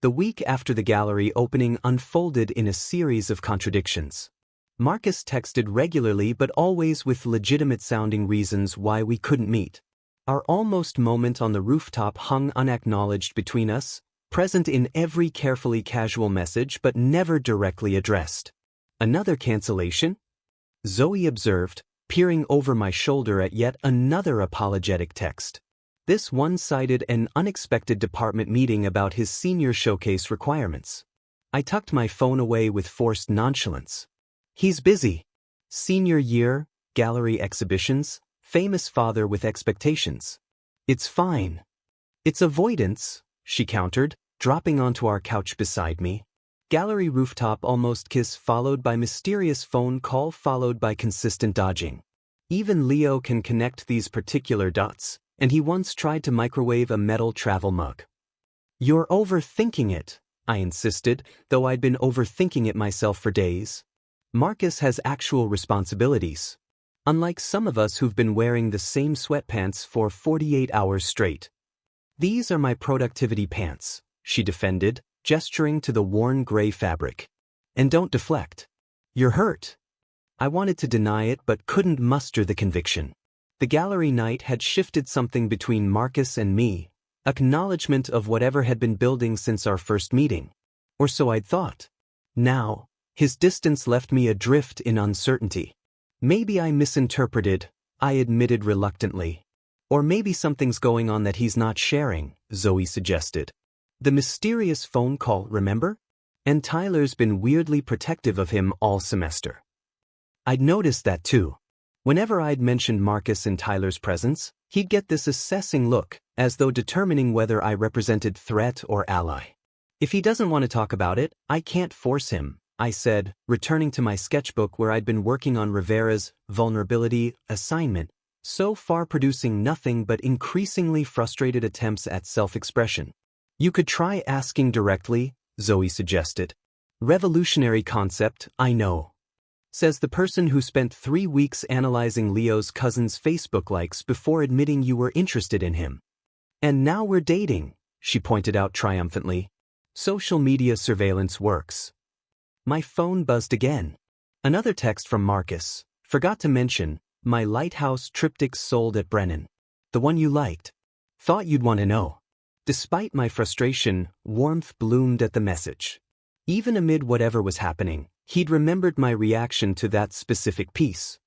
The week after the gallery opening unfolded in a series of contradictions. Marcus texted regularly but always with legitimate-sounding reasons why we couldn't meet. Our almost moment on the rooftop hung unacknowledged between us, present in every carefully casual message but never directly addressed. Another cancellation? Zoe observed, peering over my shoulder at yet another apologetic text. This one cited an unexpected department meeting about his senior showcase requirements. I tucked my phone away with forced nonchalance. He's busy. Senior year, gallery exhibitions, famous father with expectations. It's fine. It's avoidance, she countered, dropping onto our couch beside me. Gallery rooftop almost kiss followed by mysterious phone call followed by consistent dodging. Even Leo can connect these particular dots, and he once tried to microwave a metal travel mug. You're overthinking it, I insisted, though I'd been overthinking it myself for days. Marcus has actual responsibilities. Unlike some of us who've been wearing the same sweatpants for 48 hours straight. These are my productivity pants, she defended, gesturing to the worn gray fabric. And don't deflect. You're hurt. I wanted to deny it but couldn't muster the conviction. The gallery night had shifted something between Marcus and me, acknowledgement of whatever had been building since our first meeting. Or so I'd thought. Now, his distance left me adrift in uncertainty. Maybe I misinterpreted, I admitted reluctantly. Or maybe something's going on that he's not sharing, Zoe suggested. The mysterious phone call, remember? And Tyler's been weirdly protective of him all semester. I'd noticed that too. Whenever I'd mentioned Marcus in Tyler's presence, he'd get this assessing look, as though determining whether I represented threat or ally. If he doesn't want to talk about it, I can't force him, I said, returning to my sketchbook where I'd been working on Rivera's vulnerability assignment, so far producing nothing but increasingly frustrated attempts at self-expression. You could try asking directly, Zoe suggested. Revolutionary concept, I know. Says the person who spent 3 weeks analyzing Leo's cousin's Facebook likes before admitting you were interested in him. And now we're dating, she pointed out triumphantly. Social media surveillance works. My phone buzzed again. Another text from Marcus. Forgot to mention, my lighthouse triptych sold at Brennan. The one you liked. Thought you'd want to know. Despite my frustration, warmth bloomed at the message. Even amid whatever was happening, he'd remembered my reaction to that specific piece.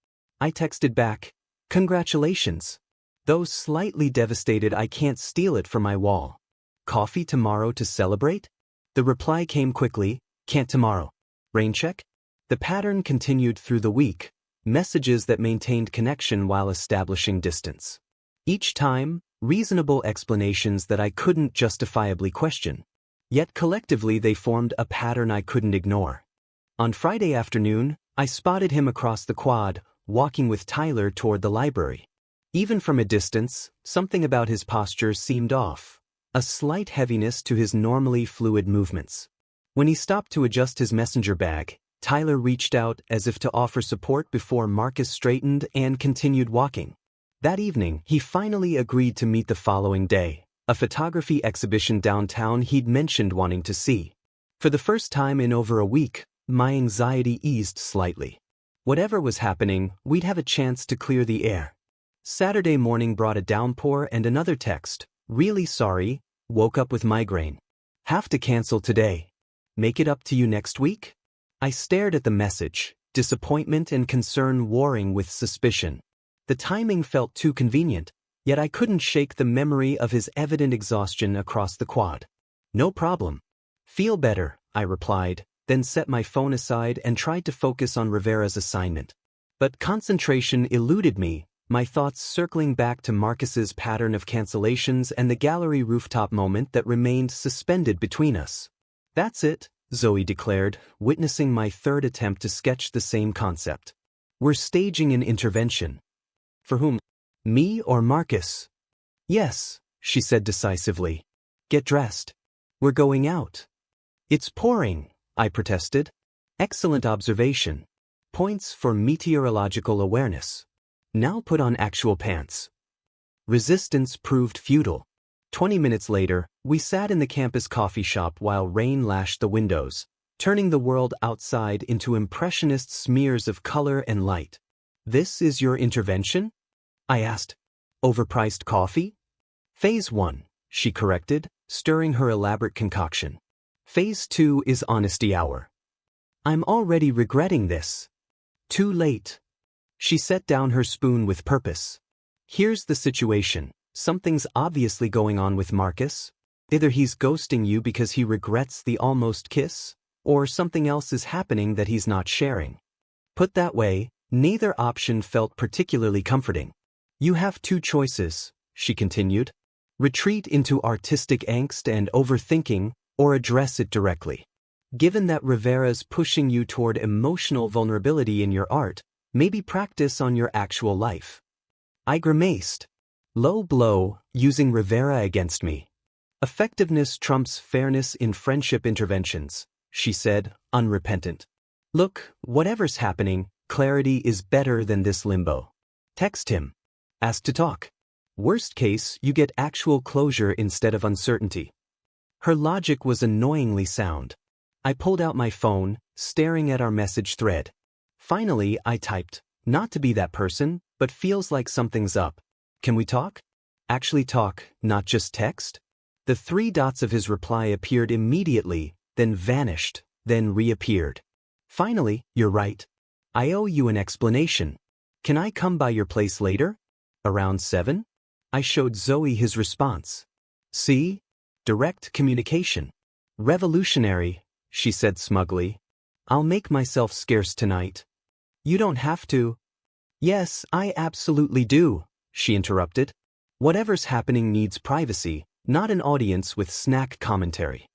I texted back, congratulations. Though slightly devastated I can't steal it from my wall. Coffee tomorrow to celebrate? The reply came quickly, can't tomorrow. Rain check? The pattern continued through the week, messages that maintained connection while establishing distance. Each time, reasonable explanations that I couldn't justifiably question. Yet collectively they formed a pattern I couldn't ignore. On Friday afternoon, I spotted him across the quad, walking with Tyler toward the library. Even from a distance, something about his posture seemed off, a slight heaviness to his normally fluid movements. When he stopped to adjust his messenger bag, Tyler reached out as if to offer support before Marcus straightened and continued walking. That evening, he finally agreed to meet the following day, a photography exhibition downtown he'd mentioned wanting to see. For the first time in over a week, my anxiety eased slightly. Whatever was happening, we'd have a chance to clear the air. Saturday morning brought a downpour and another text. Really sorry, woke up with migraine. Have to cancel today. Make it up to you next week? I stared at the message, disappointment and concern warring with suspicion. The timing felt too convenient, yet I couldn't shake the memory of his evident exhaustion across the quad. No problem. Feel better, I replied, then set my phone aside and tried to focus on Rivera's assignment. But concentration eluded me, my thoughts circling back to Marcus's pattern of cancellations and the gallery rooftop moment that remained suspended between us. That's it, Zoe declared, witnessing my third attempt to sketch the same concept. We're staging an intervention. For whom? Me or Marcus? Yes, she said decisively. Get dressed. We're going out. It's pouring, I protested. Excellent observation. Points for meteorological awareness. Now put on actual pants. Resistance proved futile. 20 minutes later, we sat in the campus coffee shop while rain lashed the windows, turning the world outside into impressionist smears of color and light. "This is your intervention?" I asked. "Overpriced coffee?" "Phase 1, she corrected, stirring her elaborate concoction. "Phase 2 is honesty hour." "I'm already regretting this." "Too late." She set down her spoon with purpose. "Here's the situation. Something's obviously going on with Marcus. Either he's ghosting you because he regrets the almost kiss, or something else is happening that he's not sharing. Put that way, neither option felt particularly comforting. You have two choices," she continued. "Retreat into artistic angst and overthinking, or address it directly. Given that Rivera's pushing you toward emotional vulnerability in your art, maybe practice on your actual life." I grimaced. Low blow, using Rivera against me. "Effectiveness trumps fairness in friendship interventions," she said, unrepentant. "Look, whatever's happening, clarity is better than this limbo. Text him. Ask to talk. Worst case, you get actual closure instead of uncertainty." Her logic was annoyingly sound. I pulled out my phone, staring at our message thread. Finally, I typed, "Not to be that person, but feels like something's up. Can we talk?" Actually talk, not just text? The 3 dots of his reply appeared immediately, then vanished, then reappeared. "Finally, you're right. I owe you an explanation. Can I come by your place later? Around 7? I showed Zoe his response. "See? Direct communication. Revolutionary," she said smugly. "I'll make myself scarce tonight." "You don't have to." "Yes, I absolutely do," she interrupted. "Whatever's happening needs privacy, not an audience with snack commentary."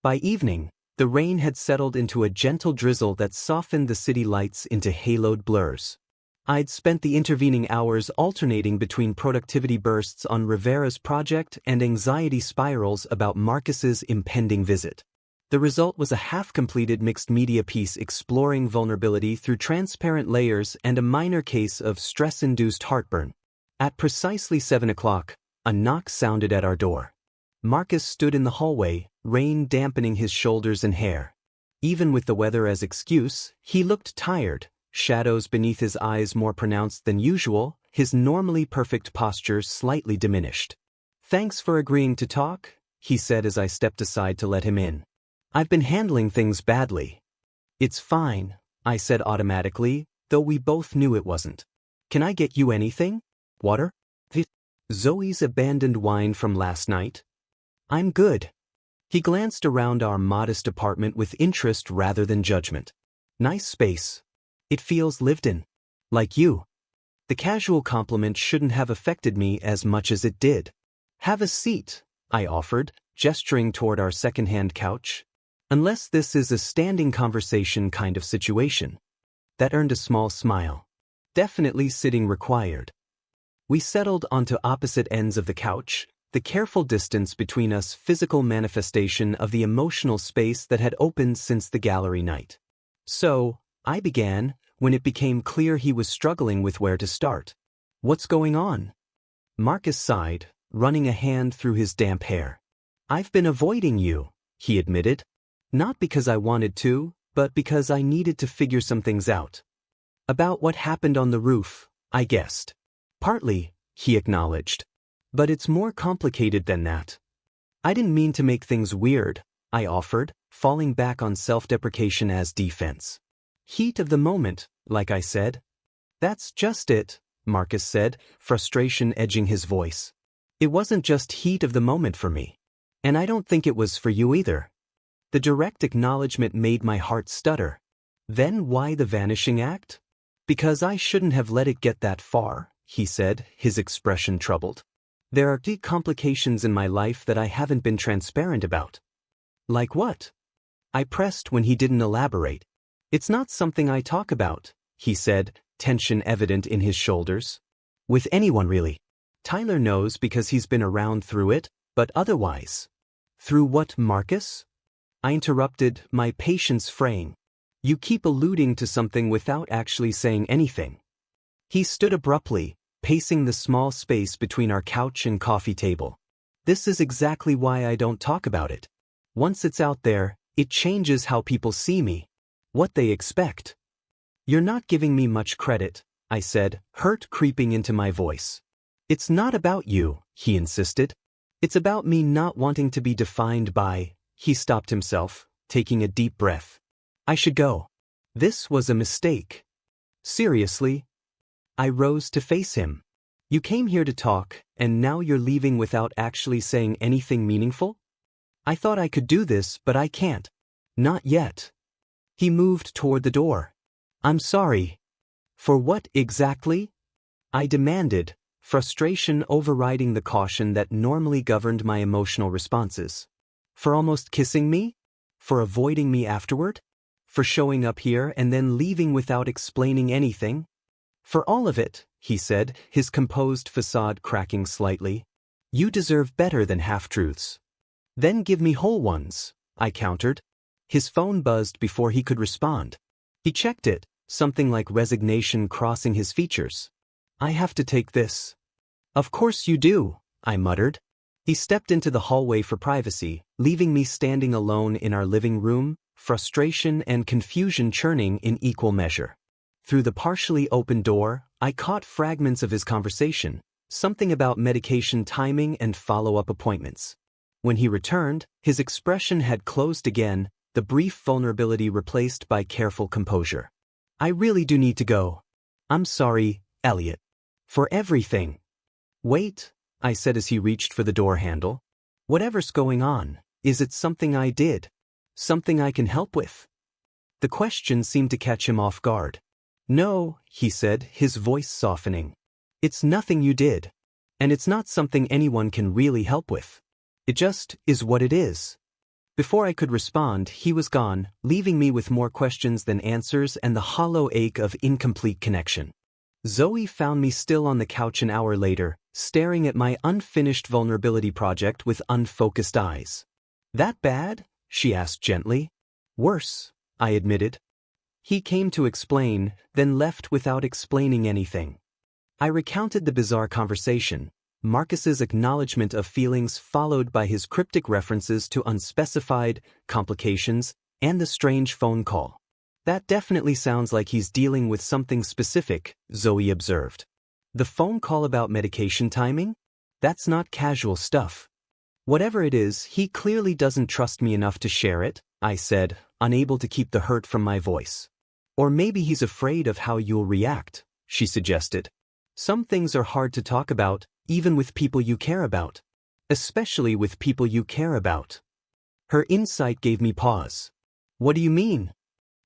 By evening, the rain had settled into a gentle drizzle that softened the city lights into haloed blurs. I'd spent the intervening hours alternating between productivity bursts on Rivera's project and anxiety spirals about Marcus's impending visit. The result was a half-completed mixed-media piece exploring vulnerability through transparent layers and a minor case of stress-induced heartburn. At precisely 7 o'clock, a knock sounded at our door. Marcus stood in the hallway, rain dampening his shoulders and hair. Even with the weather as excuse, he looked tired, shadows beneath his eyes more pronounced than usual, his normally perfect posture slightly diminished. "Thanks for agreeing to talk," he said as I stepped aside to let him in. "I've been handling things badly." "It's fine," I said automatically, though we both knew it wasn't. "Can I get you anything? Water? Zoe's abandoned wine from last night?" "I'm good." He glanced around our modest apartment with interest rather than judgment. "Nice space. It feels lived in. Like you." The casual compliment shouldn't have affected me as much as it did. "Have a seat," I offered, gesturing toward our second-hand couch. "Unless this is a standing conversation kind of situation." That earned a small smile. "Definitely sitting required." We settled onto opposite ends of the couch, the careful distance between us physical manifestation of the emotional space that had opened since the gallery night. "So," I began, when it became clear he was struggling with where to start. "What's going on?" Marcus sighed, running a hand through his damp hair. "I've been avoiding you," he admitted. "Not because I wanted to, but because I needed to figure some things out." "About what happened on the roof," I guessed. "Partly," he acknowledged. "But it's more complicated than that." "I didn't mean to make things weird," I offered, falling back on self-deprecation as defense. "Heat of the moment, like I said." "That's just it," Marcus said, frustration edging his voice. "It wasn't just heat of the moment for me. And I don't think it was for you either." The direct acknowledgement made my heart stutter. "Then why the vanishing act?" "Because I shouldn't have let it get that far," he said, his expression troubled. "There are deep complications in my life that I haven't been transparent about." "Like what?" I pressed when he didn't elaborate. "It's not something I talk about," he said, tension evident in his shoulders. "With anyone really. Tyler knows because he's been around through it, but otherwise." "Through what, Marcus?" I interrupted, my patience fraying. "You keep alluding to something without actually saying anything." He stood abruptly, pacing the small space between our couch and coffee table. This is exactly why I don't talk about it. Once it's out there, it changes how people see me, what they expect. You're not giving me much credit, I said, hurt creeping into my voice. It's not about you, he insisted. It's about me not wanting to be defined by. He stopped himself, taking a deep breath. I should go. This was a mistake. Seriously? I rose to face him. You came here to talk, and now you're leaving without actually saying anything meaningful? I thought I could do this, but I can't. Not yet. He moved toward the door. I'm sorry. For what exactly? I demanded, frustration overriding the caution that normally governed my emotional responses. For almost kissing me? For avoiding me afterward? For showing up here and then leaving without explaining anything? For all of it, he said, his composed facade cracking slightly. You deserve better than half-truths. Then give me whole ones, I countered. His phone buzzed before he could respond. He checked it, something like resignation crossing his features. I have to take this. Of course you do, I muttered. He stepped into the hallway for privacy, leaving me standing alone in our living room, frustration and confusion churning in equal measure. Through the partially open door, I caught fragments of his conversation, something about medication timing and follow-up appointments. When he returned, his expression had closed again, the brief vulnerability replaced by careful composure. I really do need to go. I'm sorry, Eliot. For everything. Wait, I said as he reached for the door handle. Whatever's going on, is it something I did? Something I can help with? The question seemed to catch him off guard. No, he said, his voice softening. It's nothing you did. And it's not something anyone can really help with. It just is what it is. Before I could respond, he was gone, leaving me with more questions than answers and the hollow ache of incomplete connection. Zoe found me still on the couch an hour later, staring at my unfinished vulnerability project with unfocused eyes. That bad? She asked gently. Worse, I admitted. He came to explain, then left without explaining anything. I recounted the bizarre conversation, Marcus's acknowledgement of feelings followed by his cryptic references to unspecified complications and the strange phone call. That definitely sounds like he's dealing with something specific, Zoe observed. The phone call about medication timing? That's not casual stuff. Whatever it is, he clearly doesn't trust me enough to share it, I said, unable to keep the hurt from my voice. Or maybe he's afraid of how you'll react, she suggested. Some things are hard to talk about, even with people you care about. Especially with people you care about. Her insight gave me pause. What do you mean?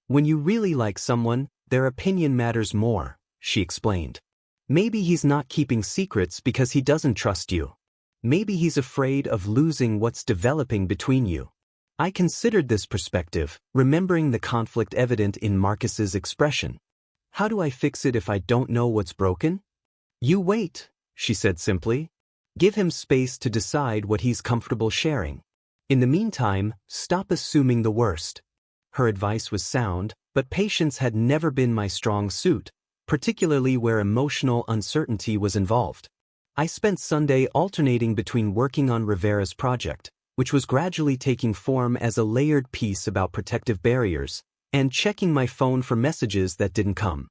When you really like someone, their opinion matters more, she explained. Maybe he's not keeping secrets because he doesn't trust you. Maybe he's afraid of losing what's developing between you. I considered this perspective, remembering the conflict evident in Marcus's expression. How do I fix it if I don't know what's broken? You wait, she said simply. Give him space to decide what he's comfortable sharing. In the meantime, stop assuming the worst. Her advice was sound, but patience had never been my strong suit, particularly where emotional uncertainty was involved. I spent Sunday alternating between working on Rivera's project, which was gradually taking form as a layered piece about protective barriers, and checking my phone for messages that didn't come.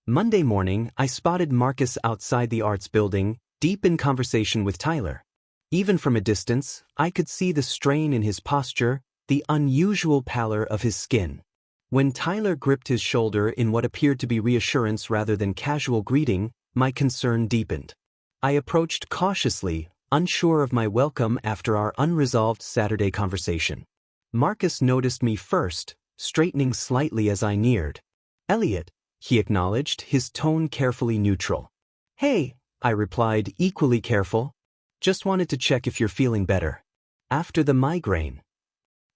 Monday morning, I spotted Marcus outside the arts building, deep in conversation with Tyler. Even from a distance, I could see the strain in his posture, the unusual pallor of his skin. When Tyler gripped his shoulder in what appeared to be reassurance rather than casual greeting, my concern deepened. I approached cautiously, unsure of my welcome after our unresolved Saturday conversation. Marcus noticed me first, straightening slightly as I neared. Eliot, he acknowledged, his tone carefully neutral. Hey, I replied, equally careful. Just wanted to check if you're feeling better. After the migraine.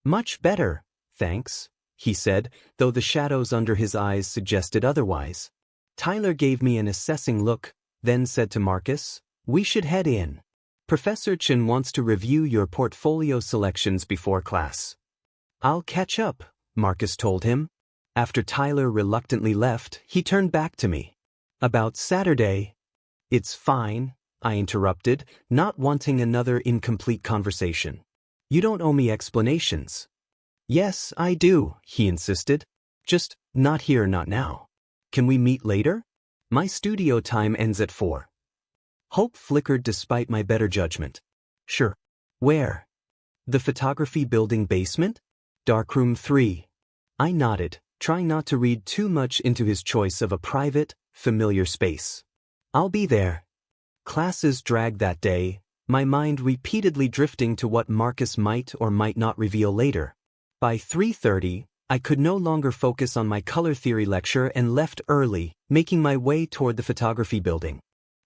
Much better, thanks, he said, though the shadows under his eyes suggested otherwise. Tyler gave me an assessing look, then said to Marcus, we should head in. Professor Chen wants to review your portfolio selections before class. I'll catch up, Marcus told him. After Tyler reluctantly left, he turned back to me. About Saturday. It's fine, I interrupted, not wanting another incomplete conversation. You don't owe me explanations. Yes, I do, he insisted. Just, not here, not now. Can we meet later? My studio time ends at 4. Hope flickered despite my better judgment. Sure. Where? The photography building basement? Darkroom 3. I nodded, trying not to read too much into his choice of a private, familiar space. I'll be there. Classes dragged that day, my mind repeatedly drifting to what Marcus might or might not reveal later. By 3:30, I could no longer focus on my color theory lecture and left early, making my way toward the photography building.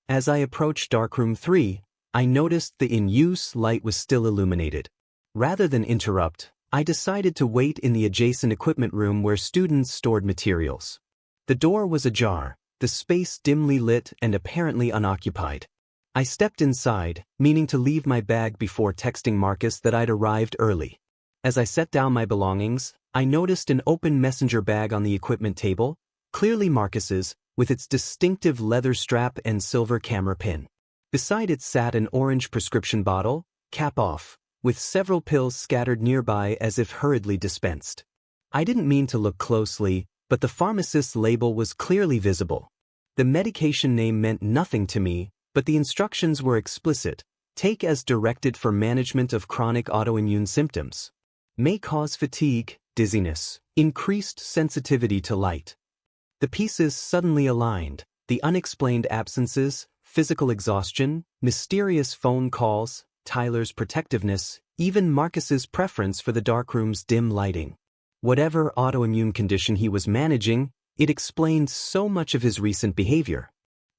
As I approached Darkroom 3, I noticed the in-use light was still illuminated. Rather than interrupt, I decided to wait in the adjacent equipment room where students stored materials. The door was ajar, the space dimly lit and apparently unoccupied. I stepped inside, meaning to leave my bag before texting Marcus that I'd arrived early. As I set down my belongings, I noticed an open messenger bag on the equipment table, clearly Marcus's, with its distinctive leather strap and silver camera pin. Beside it sat an orange prescription bottle, cap off, with several pills scattered nearby as if hurriedly dispensed. I didn't mean to look closely, but the pharmacist's label was clearly visible. The medication name meant nothing to me, but the instructions were explicit. Take as directed for management of chronic autoimmune symptoms. May cause fatigue, dizziness, increased sensitivity to light. The pieces suddenly aligned, the unexplained absences, physical exhaustion, mysterious phone calls, Tyler's protectiveness, even Marcus's preference for the darkroom's dim lighting. Whatever autoimmune condition he was managing, it explained so much of his recent behavior.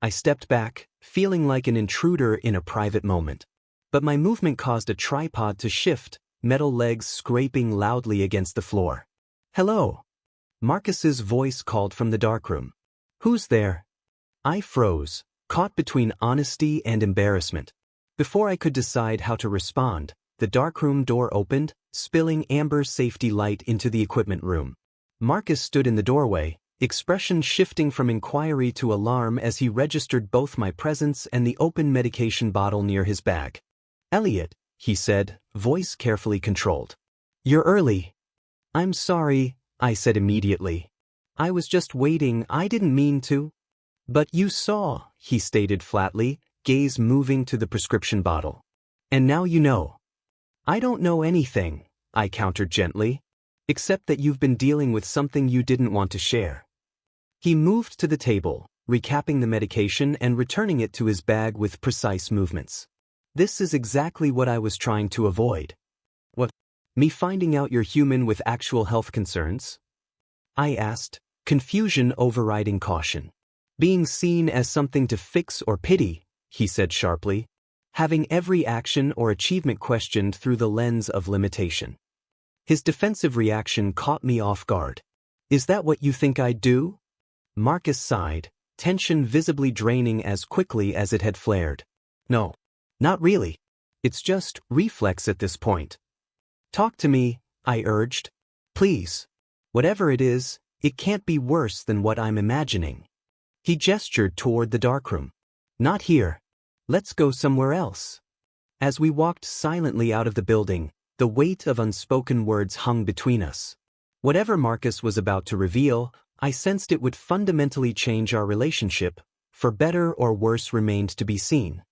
I stepped back, feeling like an intruder in a private moment. But my movement caused a tripod to shift, metal legs scraping loudly against the floor. Hello. Marcus's voice called from the darkroom. Who's there? I froze, caught between honesty and embarrassment. Before I could decide how to respond, the darkroom door opened, spilling amber safety light into the equipment room. Marcus stood in the doorway, expression shifting from inquiry to alarm as he registered both my presence and the open medication bottle near his bag. Eliot, he said, voice carefully controlled. You're early. I'm sorry, I said immediately. I was just waiting, I didn't mean to. But you saw, he stated flatly, gaze moving to the prescription bottle. And now you know. I don't know anything, I countered gently, except that you've been dealing with something you didn't want to share. He moved to the table, recapping the medication and returning it to his bag with precise movements. This is exactly what I was trying to avoid. What? Me finding out you're human with actual health concerns? I asked, confusion overriding caution. Being seen as something to fix or pity, he said sharply, having every action or achievement questioned through the lens of limitation. His defensive reaction caught me off guard. Is that what you think I'd do? Marcus sighed, tension visibly draining as quickly as it had flared. No, not really. It's just reflex at this point. Talk to me, I urged. Please. Whatever it is, it can't be worse than what I'm imagining. He gestured toward the darkroom. Not here. Let's go somewhere else. As we walked silently out of the building, the weight of unspoken words hung between us. Whatever Marcus was about to reveal, I sensed it would fundamentally change our relationship, for better or worse remained to be seen.